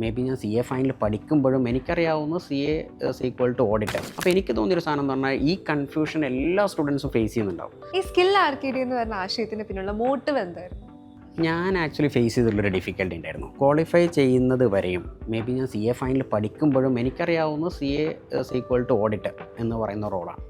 May be ഞാൻ CA final പഠിക്കുമ്പോഴും എനിക്കറിയാവുന്ന CA equal to auditor. അപ്പോൾ എനിക്ക് തോന്നിയൊരു സാധനം എന്ന് പറഞ്ഞാൽ ഈ കൺഫ്യൂഷൻ എല്ലാ സ്റ്റുഡൻസും ഫേസ് ചെയ്യുന്നുണ്ടാവും. ഈ സ്കിൽ ആർക്കേഡി എന്ന് പറഞ്ഞ ആശയത്തിന് പിന്നുള്ള മോട്ടീവ് എന്തായിരുന്നു? ഞാൻ ആക്ച്വലി ഫേസ് ചെയ്തിട്ടുള്ളൊരു ഡിഫിക്കൽട്ടി ഉണ്ടായിരുന്നു. ക്വാളിഫൈ ചെയ്യുന്നത് വരെയും മേ ബി ഞാൻ CA ഫൈനൽ പഠിക്കുമ്പോഴും എനിക്കറിയാവുന്ന CA ഈക്വൽ ടു ഓഡിറ്റർ എന്ന് പറയുന്ന റോളാണ്.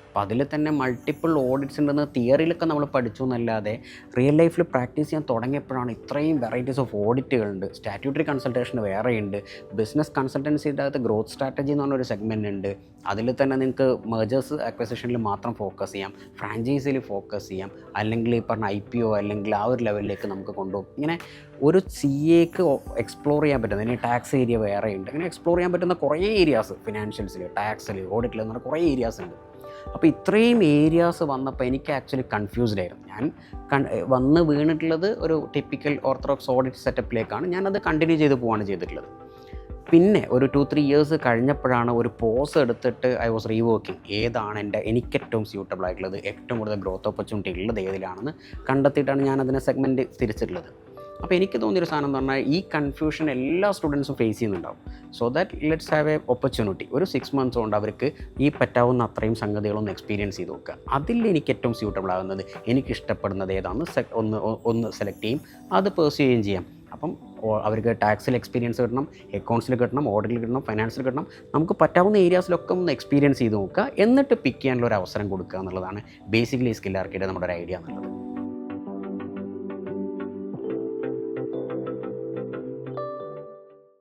അപ്പോൾ അതിൽ തന്നെ മൾട്ടിപ്പിൾ ഓഡിറ്റ്സ് ഉണ്ടെന്ന് തിയറിയിലൊക്കെ നമ്മൾ പഠിച്ചു എന്നല്ലാതെ റിയൽ ലൈഫിൽ പ്രാക്ടീസ് ചെയ്യാൻ തുടങ്ങിയപ്പോഴാണ് ഇത്രയും വെറൈറ്റീസ് ഓഫ് ഓഡിറ്റുകളുണ്ട്. സ്റ്റാറ്റ്യൂട്ടറി കൺസൾട്ടേഷൻ വേറെയുണ്ട്, ബിസിനസ് കൺസൾട്ടൻസിയുടെ അകത്ത് ഗ്രോത്ത് സ്ട്രാറ്റജി എന്ന് പറഞ്ഞൊരു സെഗ്മെൻ്റ് ഉണ്ട്. അതിൽ തന്നെ നിങ്ങൾക്ക് മെർജേഴ്സ് അക്വസിഷനിൽ മാത്രം ഫോക്കസ് ചെയ്യാം, ഫ്രാഞ്ചൈസിയിൽ ഫോക്കസ് ചെയ്യാം, അല്ലെങ്കിൽ ഈ പറഞ്ഞ IPO അല്ലെങ്കിൽ ആ ഒരു ലെവലിലേക്ക് നമുക്ക് കൊണ്ടുപോകും. ഇങ്ങനെ ഒരു CAക്ക് എക്സ്പ്ലോർ ചെയ്യാൻ പറ്റുന്ന, ഇനി ടാക്സ് ഏരിയ വേറെയുണ്ട്, അങ്ങനെ എക്സ്പ്ലോർ ചെയ്യാൻ പറ്റുന്ന കുറേ ഏരിയാസ് ഫിനാൻഷ്യൽസിൽ, ടാക്സിൽ, ഓഡിറ്റിൽ എന്ന് പറഞ്ഞാൽ കുറേ ഏരിയാസ് ഉണ്ട്. അപ്പോൾ ഇത്രയും ഏരിയാസ് വന്നപ്പോൾ എനിക്ക് ആക്ച്വലി കൺഫ്യൂസ്ഡ് ആയിരുന്നു. ഞാൻ വന്ന് വീണിട്ടുള്ളത് ഒരു ടിപ്പിക്കൽ ഓർത്തഡോക്സ് ഓഡിറ്റ് സെറ്റപ്പിലേക്കാണ്. ഞാനത് കണ്ടിന്യൂ ചെയ്ത് പോവാണ് ചെയ്തിട്ടുള്ളത്. പിന്നെ ഒരു 2-3 ഇയേഴ്സ് കഴിഞ്ഞപ്പോഴാണ് ഒരു പോസ് എടുത്തിട്ട് ഐ വാസ് റീവർക്കിംഗ് ഏതാണ് എനിക്ക് ഏറ്റവും സ്യൂട്ടബിൾ ആയിട്ടുള്ളത്, ഏറ്റവും കൂടുതൽ ഗ്രോത്ത് ഓപ്പർച്യൂണിറ്റി ഉള്ളത് ഏതിലാണെന്ന് കണ്ടെത്തിയിട്ടാണ് ഞാൻ അതിനെ സെഗ്മെൻറ്റ് തിരിച്ചിട്ടുള്ളത്. അപ്പോൾ എനിക്ക് തോന്നിയൊരു സാധനം എന്ന് പറഞ്ഞാൽ ഈ കൺഫ്യൂഷൻ എല്ലാ സ്റ്റുഡൻസും ഫേസ് ചെയ്യുന്നുണ്ടാവും. So that let's have A opportunity. ഒരു 6 months കൊണ്ട് അവർക്ക് ഈ പറ്റാവുന്ന അത്രയും സംഗതികളൊന്ന് എക്സ്പീരിയൻസ് ചെയ്ത് നോക്കുക. അതിൽ എനിക്ക് ഏറ്റവും സ്യൂട്ടബിൾ ആകുന്നത്, എനിക്ക് ഇഷ്ടപ്പെടുന്നത് ഏതാണെന്ന് ഒന്ന് സെലക്ട് ചെയ്യും, അത് പേഴ്സ്യൂ ചെയ്യുകയും ചെയ്യാം. അപ്പം അവർക്ക് ടാക്സിൽ എക്സ്പീരിയൻസ് കിട്ടണം, അക്കൗണ്ട്സിൽ കിട്ടണം, ഓഡിറ്റിൽ കിട്ടണം, ഫൈനാൻസിൽ കിട്ടണം. നമുക്ക് പറ്റാവുന്ന ഏരിയാസിലൊക്കെ ഒന്ന് എക്സ്പീരിയൻസ് ചെയ്ത് നോക്കുക, എന്നിട്ട് പിക്ക് ചെയ്യാനുള്ള ഒരു അവസരം കൊടുക്കുക എന്നുള്ളതാണ് ബേസിക്കലി സ്കിൽ ആർക്കേഡ് നമ്മുടെ ഒരു ഐഡിയ എന്നുള്ളത്.